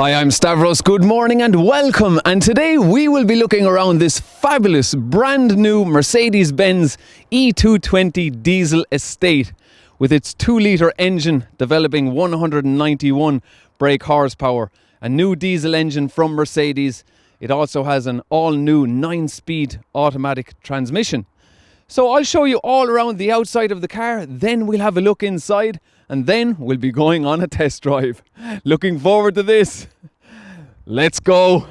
Hi, I'm Stavros. Good morning and welcome. And today we will be looking around this fabulous brand new Mercedes-Benz E220 diesel estate with its 2-litre engine developing 191 brake horsepower, a new diesel engine from Mercedes. It also has an all-new 9-speed automatic transmission. So I'll show you all around the outside of the car, then we'll have a look inside, and then we'll be going on a test drive. Looking forward to this. Let's go.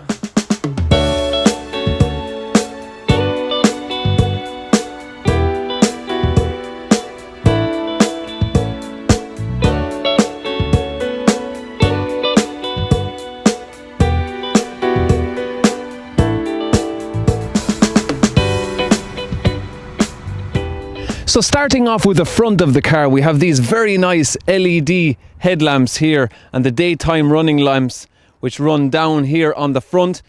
So starting off with the front of the car, we have these very nice LED headlamps here and the daytime running lamps which run down here on the front,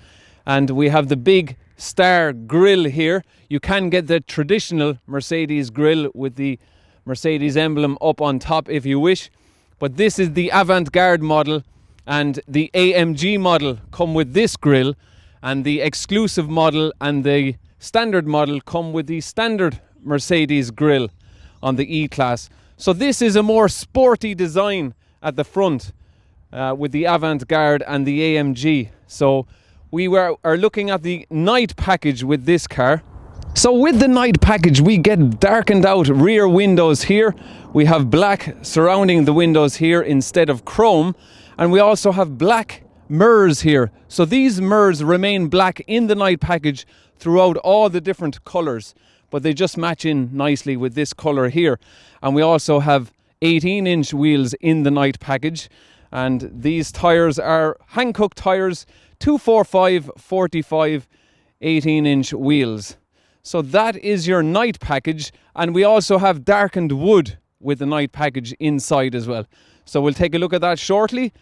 and we have the big star grille here. You can get the traditional Mercedes grille with the Mercedes emblem up on top if you wish, but this is the avant-garde model, and the AMG model come with this grille, and the exclusive model and the standard model come with the standard Mercedes grille on the E-Class. So this is a more sporty design at the front with the avant-garde and the AMG. So we are looking at the night package with this car. So with the night package we get darkened out rear windows here. We have black surrounding the windows here instead of chrome, and we also have black mirrors here. So these mirrors remain black in the night package throughout all the different colours, but they just match in nicely with this colour here. And we also have 18-inch wheels in the night package, and these tyres are Hankook tyres, 245/45 18-inch wheels. So that is your night package, and we also have darkened wood with the night package inside as well. So we'll take a look at that shortly.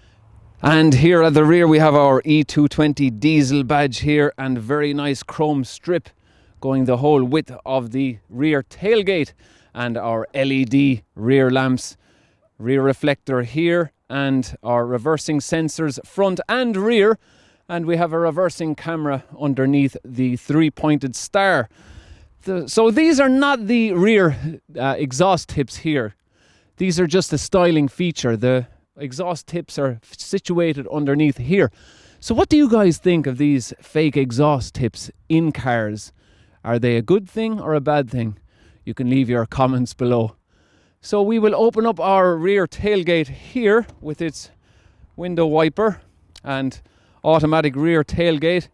And here at the rear we have our E220 diesel badge here, and very nice chrome strip going the whole width of the rear tailgate, and our LED rear lamps, rear reflector here, and our reversing sensors front and rear, and we have a reversing camera underneath the 3-pointed star. So these are not the rear exhaust tips here. These are just a styling feature. The exhaust tips are situated underneath here. So what do you guys think of these fake exhaust tips in cars? Are they a good thing or a bad thing? You can leave your comments below. So we will open up our rear tailgate here with its window wiper and automatic rear tailgate.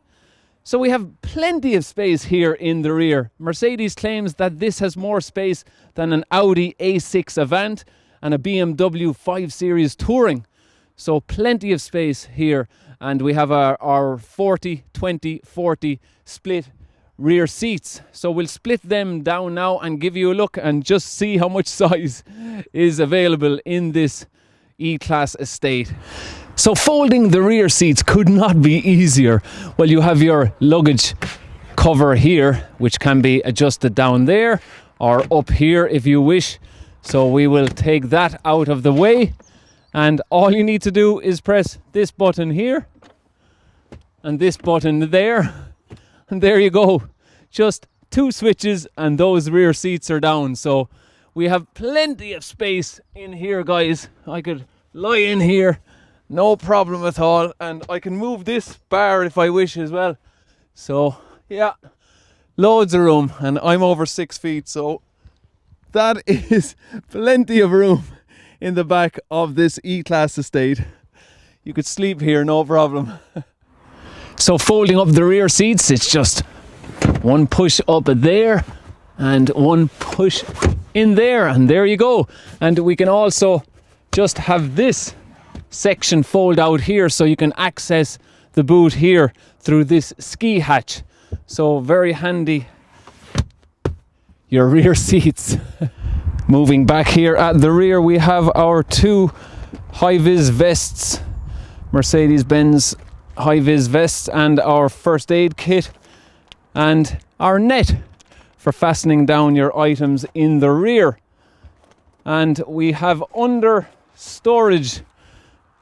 So we have plenty of space here in the rear. Mercedes claims that this has more space than an Audi A6 Avant and a BMW 5 Series Touring. So plenty of space here, and we have our 40-20-40 split rear seats. So we'll split them down now and give you a look and just see how much size is available in this E-Class estate. So folding the rear seats could not be easier. Well, you have your luggage cover here, which can be adjusted down there or up here if you wish. So we will take that out of the way, and all you need to do is press this button here and this button there, and there you go. Just 2 switches and those rear seats are down. So we have plenty of space in here, guys. I could lie in here, no problem at all, and I can move this bar if I wish as well. So yeah, loads of room, and I'm over 6 feet, so that is plenty of room in the back of this E-Class estate. You could sleep here, no problem. So folding up the rear seats, it's just one push up there and one push in there, and there you go. And we can also just have this section fold out here, so you can access the boot here through this ski hatch. So very handy, your rear seats. Moving back here at the rear, we have our 2 high-vis vests, Mercedes-Benz high-vis vests, and our first aid kit, and our net for fastening down your items in the rear. And we have under storage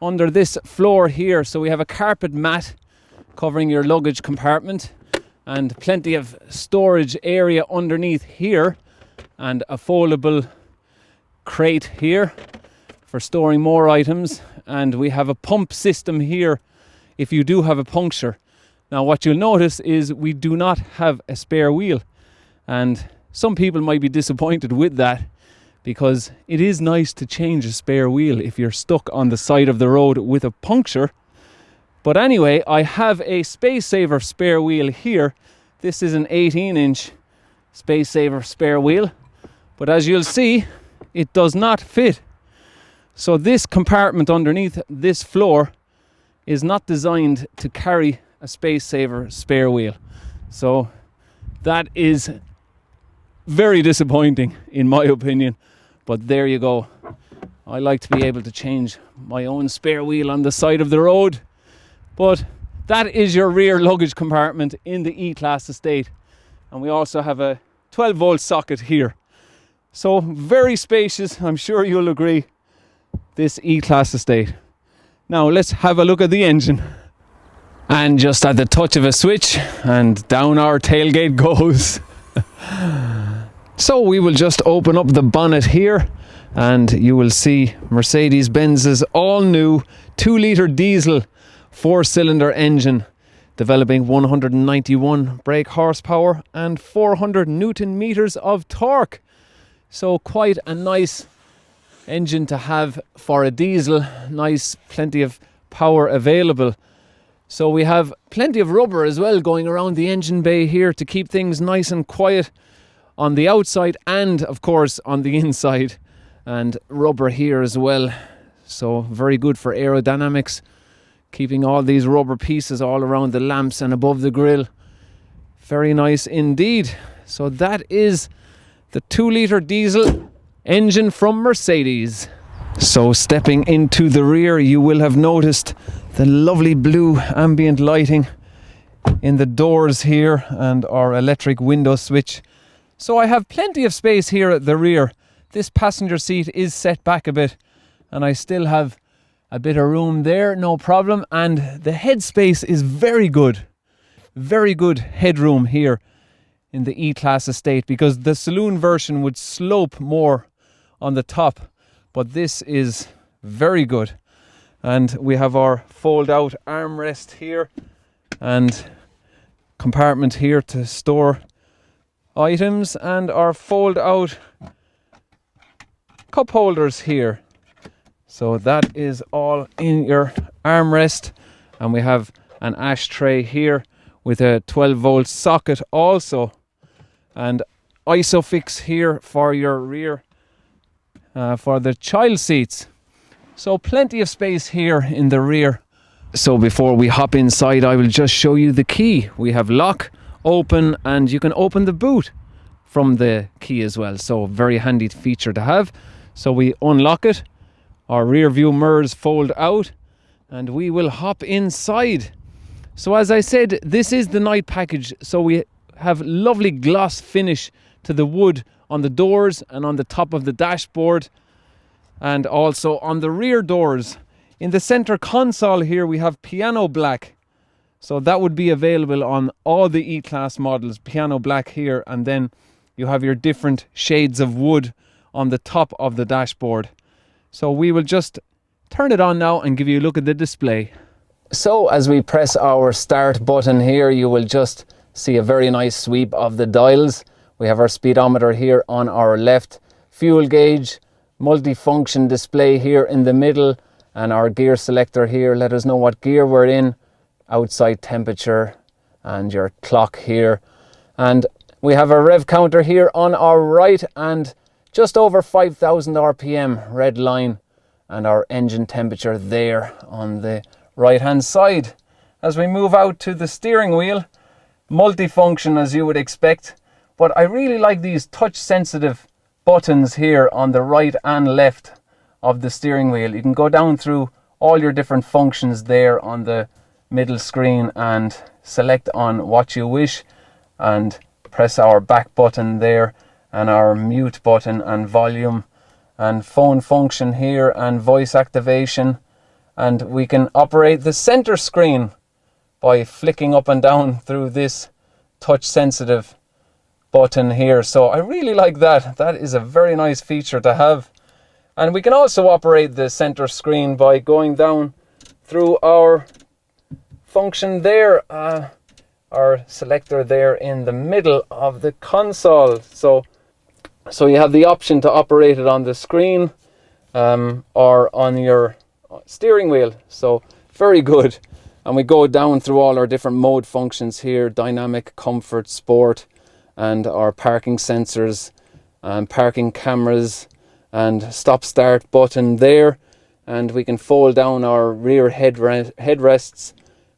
under this floor here. So we have a carpet mat covering your luggage compartment and plenty of storage area underneath here, and a foldable crate here for storing more items. And we have a pump system here if you do have a puncture. Now what you'll notice is we do not have a spare wheel, and some people might be disappointed with that, because it is nice to change a spare wheel if you're stuck on the side of the road with a puncture. But anyway, I have a Space Saver spare wheel here. This is an 18-inch Space Saver spare wheel, but as you'll see, it does not fit. So this compartment underneath this floor is not designed to carry a Space Saver spare wheel. So that is very disappointing in my opinion, but there you go. I like to be able to change my own spare wheel on the side of the road. But that is your rear luggage compartment in the E-Class estate. And we also have a 12-volt socket here. So very spacious, I'm sure you'll agree, this E-Class estate. Now let's have a look at the engine. And just at the touch of a switch, and down our tailgate goes. So we will just open up the bonnet here, and you will see Mercedes-Benz's all-new 2-litre diesel 4-cylinder engine, developing 191 brake horsepower and 400 Newton meters of torque. So quite a nice engine to have for a diesel. Nice, plenty of power available. So we have plenty of rubber as well going around the engine bay here to keep things nice and quiet on the outside and of course on the inside, and rubber here as well. So very good for aerodynamics, keeping all these rubber pieces all around the lamps and above the grille. Very nice indeed. So that is the 2-litre diesel engine from Mercedes. So stepping into the rear, you will have noticed the lovely blue ambient lighting in the doors here and our electric window switch. So I have plenty of space here at the rear. This passenger seat is set back a bit, and I still have a bit of room there, no problem. And the headspace is very good. Very good headroom here in the E-Class estate, because the saloon version would slope more on the top, but this is very good. And we have our fold-out armrest here and compartment here to store items, and our fold-out cup holders here. So that is all in your armrest, and we have an ashtray here with a 12-volt socket also, and ISOFIX here for your rear for the child seats. So plenty of space here in the rear. So before we hop inside, I will just show you the key. We have lock, open, and you can open the boot from the key as well. So very handy feature to have. So we unlock it, our rear view mirrors fold out, and we will hop inside. So as I said, this is the night package. So we have lovely gloss finish to the wood on the doors and on the top of the dashboard, and also on the rear doors. In the center console here we have piano black. So that would be available on all the E-Class models, piano black here, and then you have your different shades of wood on the top of the dashboard. So we will just turn it on now and give you a look at the display. So as we press our start button here, you will just see a very nice sweep of the dials. We have our speedometer here on our left, fuel gauge, multifunction display here in the middle, and our gear selector here. Let us know what gear we're in, outside temperature, and your clock here. And we have a rev counter here on our right, and just over 5,000 RPM, red line, and our engine temperature there on the right hand side. As we move out to the steering wheel, multifunction as you would expect, but I really like these touch sensitive buttons here on the right and left of the steering wheel. You can go down through all your different functions there on the middle screen and select on what you wish, and press our back button there, and our mute button and volume and phone function here, and voice activation, and we can operate the center screen by flicking up and down through this touch sensitive button here. So I really like that. That is a very nice feature to have. And we can also operate the center screen by going down through our function there, our selector there in the middle of the console. So you have the option to operate it on the screen or on your steering wheel. So very good. And we go down through all our different mode functions here: dynamic, comfort, sport, and our parking sensors and parking cameras and stop start button there. And we can fold down our rear headrests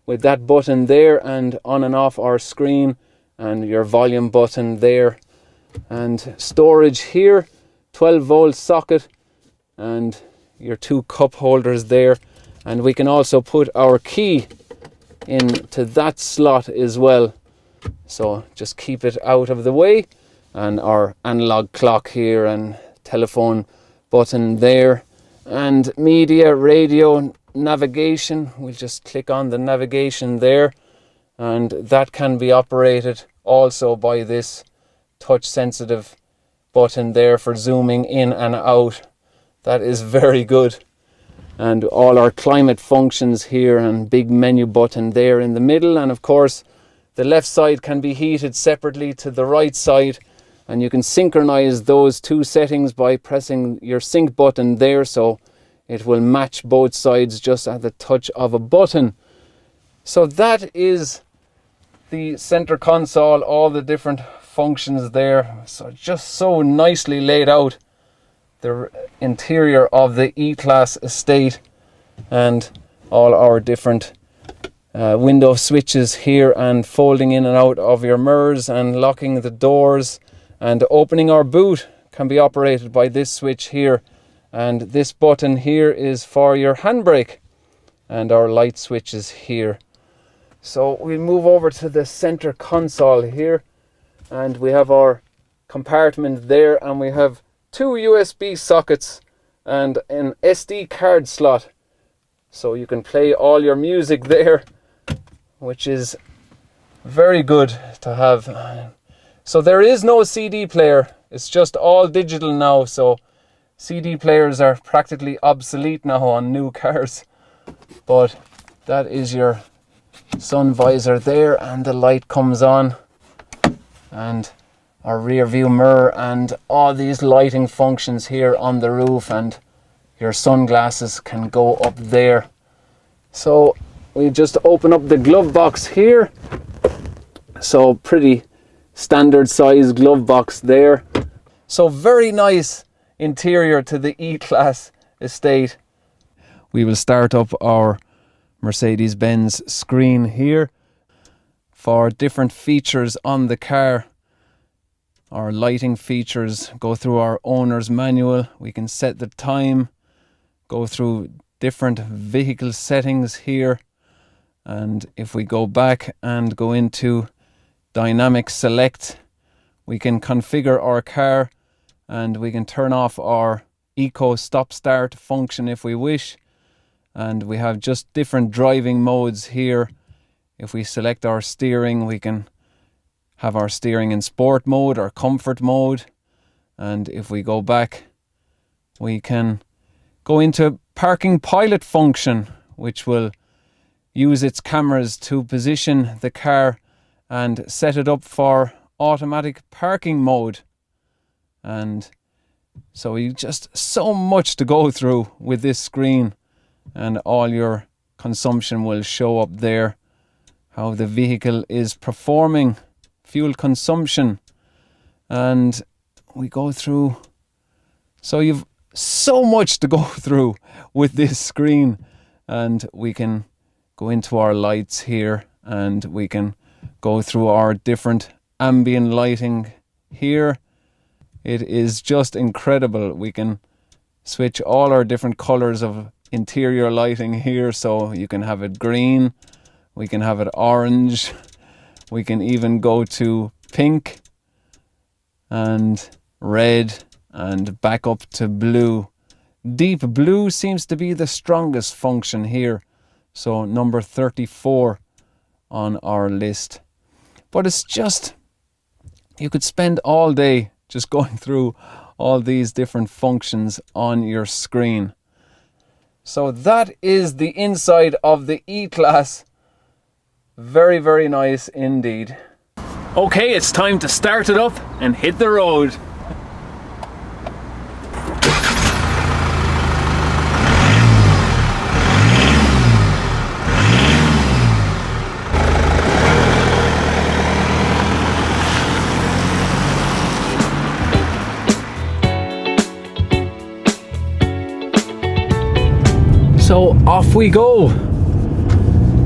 with that button there, and on and off our screen, and your volume button there, and storage here, 12-volt socket, and your 2 cup holders there. And we can also put our key into that slot as well, so just keep it out of the way. And our analog clock here, and telephone button there, and media, radio, navigation. We'll just click on the navigation there, and that can be operated also by this touch sensitive button there for zooming in and out. That is very good. And all our climate functions here, and big menu button there in the middle. And of course the left side can be heated separately to the right side, and you can synchronize those 2 settings by pressing your sync button there, so it will match both sides just at the touch of a button. So that is the center console, all the different functions there. So just so nicely laid out, the interior of the E-Class estate, and all our different window switches here, and folding in and out of your mirrors, and locking the doors, and opening our boot can be operated by this switch here. And this button here is for your handbrake, and our light switches here. So we move over to the center console here, and we have our compartment there, and we have 2 USB sockets and an SD card slot, so you can play all your music there, which is very good to have. So there is no CD player, it's just all digital now, so CD players are practically obsolete now on new cars. But that is your sun visor there, and the light comes on, and our rear view mirror, and all these lighting functions here on the roof, and your sunglasses can go up there. So we just open up the glove box here. So pretty standard size glove box there. So very nice interior to the E-Class estate. We will start up our Mercedes-Benz screen here for different features on the car. Our lighting features, go through our owner's manual. We can set the time, go through different vehicle settings here. And if we go back and go into dynamic select, we can configure our car, and we can turn off our eco stop start function if we wish. And we have just different driving modes here. If we select our steering, we can have our steering in sport mode or comfort mode. And if we go back, we can go into parking pilot function, which will use its cameras to position the car and set it up for automatic parking mode. And so you just so much to go through with this screen, and all your consumption will show up there, how the vehicle is performing, fuel consumption, and we go through. So you've so much to go through with this screen, and we can go into our lights here, and we can go through our different ambient lighting here. It is just incredible. We can switch all our different colors of interior lighting here, so you can have it green, we can have it orange, we can even go to pink and red and back up to blue. Deep blue seems to be the strongest function here. So number 34 on our list. But it's just, you could spend all day just going through all these different functions on your screen. So that is the inside of the E-Class. Very, very nice indeed. Okay, it's time to start it up and hit the road. So off we go,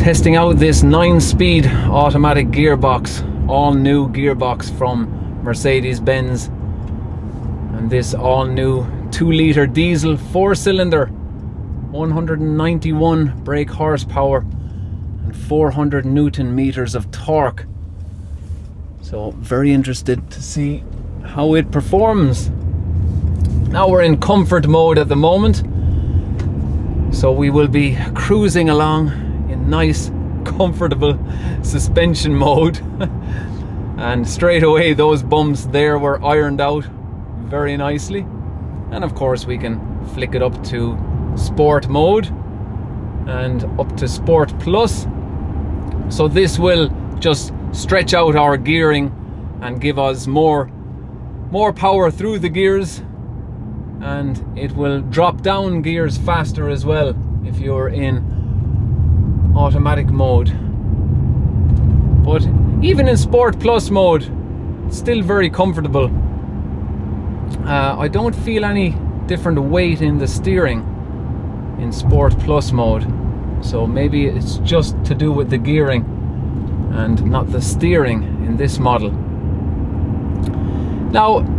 testing out this 9-speed automatic gearbox, all new gearbox from Mercedes-Benz, and this all new 2-litre diesel 4-cylinder, 191 brake horsepower and 400 Newton meters of torque. So very interested to see how it performs. Now we're in comfort mode at the moment. So we will be cruising along in nice, comfortable suspension mode. And straight away those bumps there were ironed out very nicely. And of course we can flick it up to sport mode and up to sport plus. So this will just stretch out our gearing and give us more power through the gears. And it will drop down gears faster as well if you're in automatic mode. But even in Sport Plus mode, it's still very comfortable. I don't feel any different weight in the steering in Sport Plus mode. So maybe it's just to do with the gearing and not the steering in this model. Now,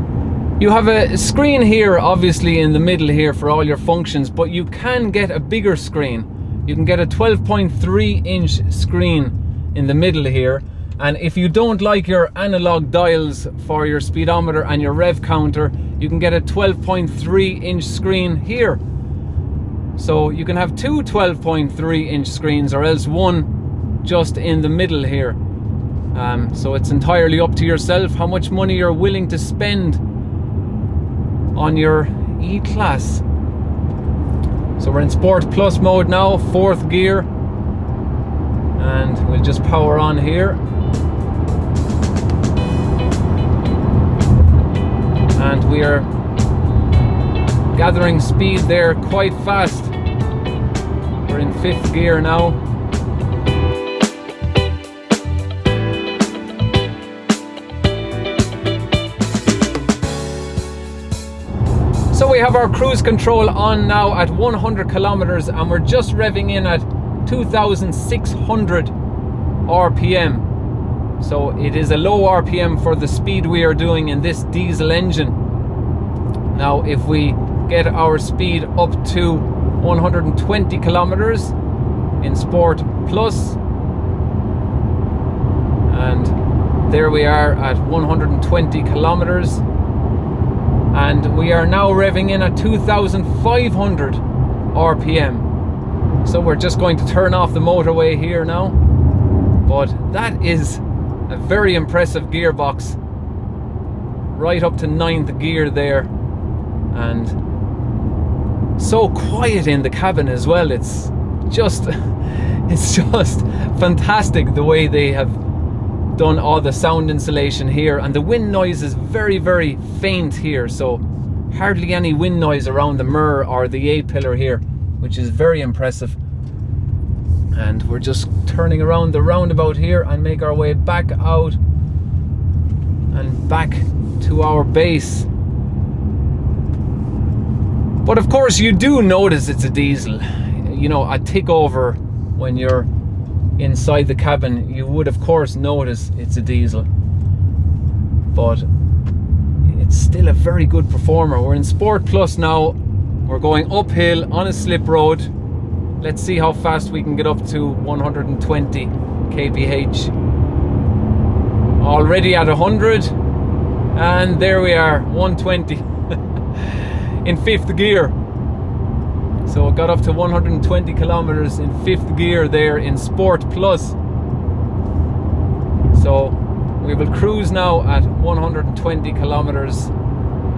you have a screen here, obviously in the middle here for all your functions, but you can get a bigger screen. You can get a 12.3 inch screen in the middle here. And if you don't like your analog dials for your speedometer and your rev counter, you can get a 12.3 inch screen here. So you can have two 12.3 inch screens, or else one just in the middle here. So it's entirely up to yourself how much money you're willing to spend on your E-Class. So we're in Sport Plus mode now, 4th gear, and we'll just power on here. And we are gathering speed there quite fast. We're in 5th gear now. So we have our cruise control on now at 100 kilometers, and we're just revving in at 2,600 RPM. So it is a low RPM for the speed we are doing in this diesel engine. Now if we get our speed up to 120 kilometers in Sport Plus, and there we are at 120 kilometers. And we are now revving in at 2,500 RPM. So we're just going to turn off the motorway here now. But that is a very impressive gearbox. Right up to 9th gear there. And so quiet in the cabin as well. It's just fantastic the way they have done all the sound insulation here, and the wind noise is very, very faint here, so hardly any wind noise around the mirror or the A-pillar here, which is very impressive. And we're just turning around the roundabout here and make our way back out and back to our base. But of course you do notice it's a diesel. You know, a tick over when you're inside the cabin, you would of course notice it's a diesel, but it's still a very good performer. We're in Sport Plus now. We're going uphill on a slip road. Let's see how fast we can get up to 120 kph. Already at 100, and there we are, 120 in 5th gear. So it got up to 120 kilometers in 5th gear there in Sport Plus. So we will cruise now at 120 kilometers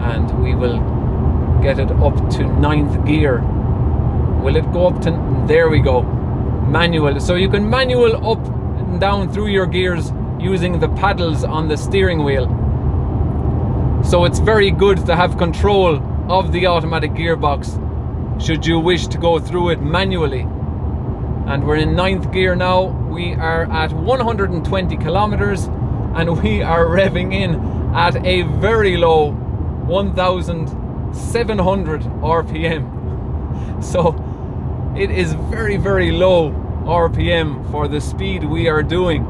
and we will get it up to 9th gear. Will it go up to... There we go. Manual. So you can manual up and down through your gears using the paddles on the steering wheel. So it's very good to have control of the automatic gearbox should you wish to go through it manually. And we're in 9th gear now. We are at 120 kilometers and we are revving in at a very low 1,700 RPM. So it is very, very low RPM for the speed we are doing.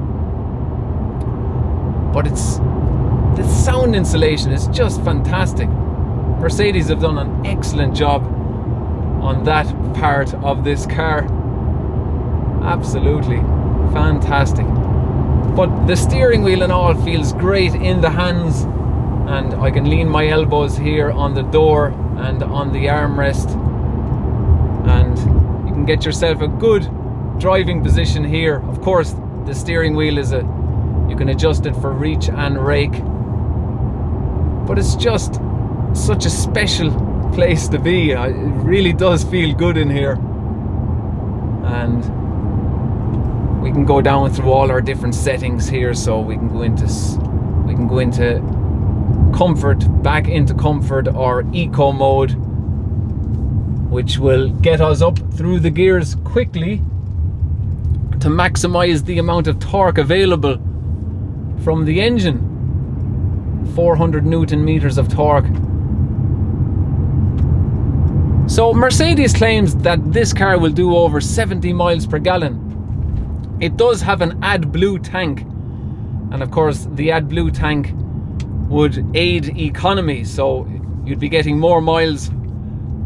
But the sound insulation is just fantastic. Mercedes have done an excellent job on that part of this car. Absolutely fantastic. But the steering wheel and all feels great in the hands, and I can lean my elbows here on the door and on the armrest, and you can get yourself a good driving position here. Of course, the steering wheel you can adjust it for reach and rake, but it's just such a special place to be. It really does feel good in here, and we can go down through all our different settings here. So we can go into comfort, back into comfort or eco mode, which will get us up through the gears quickly to maximize the amount of torque available from the engine. 400 Newton meters of torque. So Mercedes claims that this car will do over 70 miles per gallon. It does have an AdBlue tank, and of course the AdBlue tank would aid economy, so you'd be getting more miles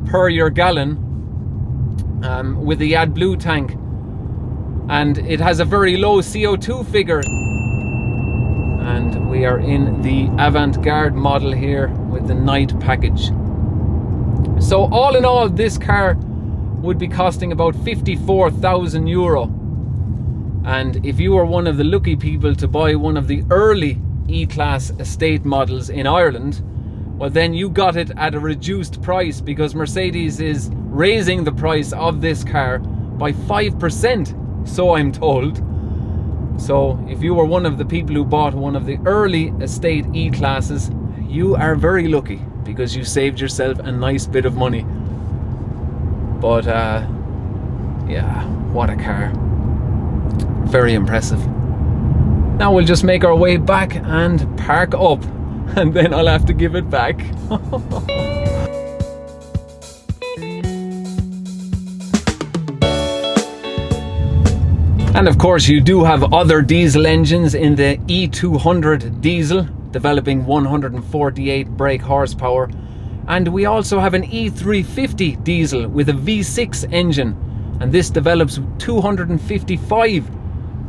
per your gallon with the AdBlue tank, and it has a very low CO2 figure. And we are in the Avant-Garde model here with the night package. So all in all, this car would be costing about €54,000. And if you were one of the lucky people to buy one of the early E-Class estate models in Ireland, well then you got it at a reduced price, because Mercedes is raising the price of this car by 5%, so I'm told. So if you were one of the people who bought one of the early estate E-Classes, you are very lucky, because you saved yourself a nice bit of money. But yeah, what a car. Very impressive. Now we'll just make our way back and park up, and then I'll have to give it back. And of course you do have other diesel engines in the E200 diesel, developing 148 brake horsepower, and we also have an E350 diesel with a V6 engine, and this develops 255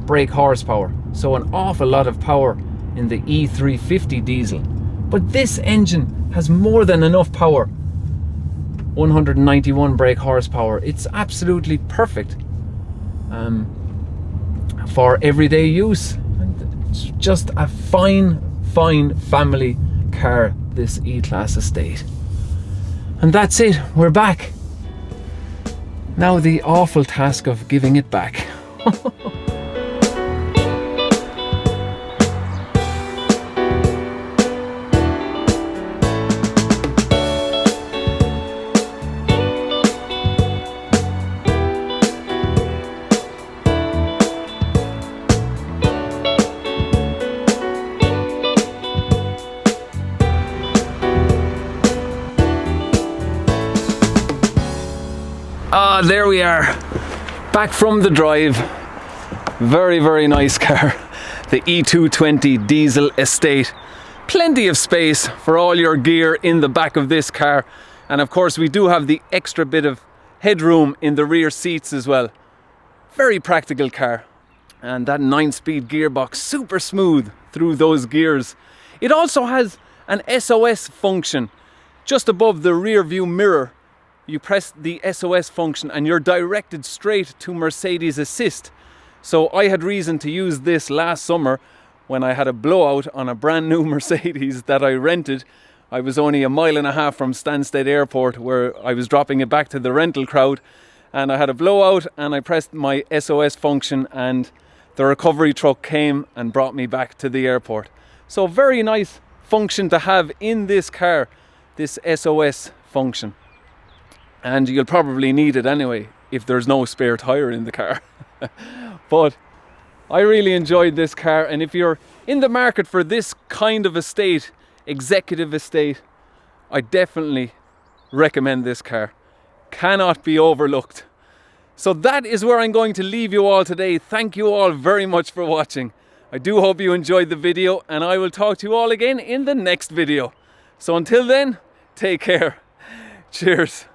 brake horsepower, so an awful lot of power in the E350 diesel. But this engine has more than enough power, 191 brake horsepower. It's absolutely perfect for everyday use. It's just a fine family car, this E-Class estate. And that's it, we're back. Now the awful task of giving it back. There we are, back from the drive. Very nice car, the E220 diesel estate. Plenty of space for all your gear in the back of this car, and of course we do have the extra bit of headroom in the rear seats as well. Very practical car, and that 9-speed gearbox, super smooth through those gears. It also has an SOS function just above the rear view mirror, you press the SOS function and you're directed straight to Mercedes Assist. So I had reason to use this last summer when I had a blowout on a brand new Mercedes that I rented. I was only a mile and a half from Stansted Airport, where I was dropping it back to the rental crowd, and I had a blowout and I pressed my SOS function and the recovery truck came and brought me back to the airport. So very nice function to have in this car, this SOS function. And you'll probably need it anyway if there's no spare tyre in the car. But I really enjoyed this car, and if you're in the market for this kind of estate, executive estate, I definitely recommend this car. Cannot be overlooked. So that is where I'm going to leave you all today. Thank you all very much for watching. I do hope you enjoyed the video, and I will talk to you all again in the next video. So until then, take care. Cheers.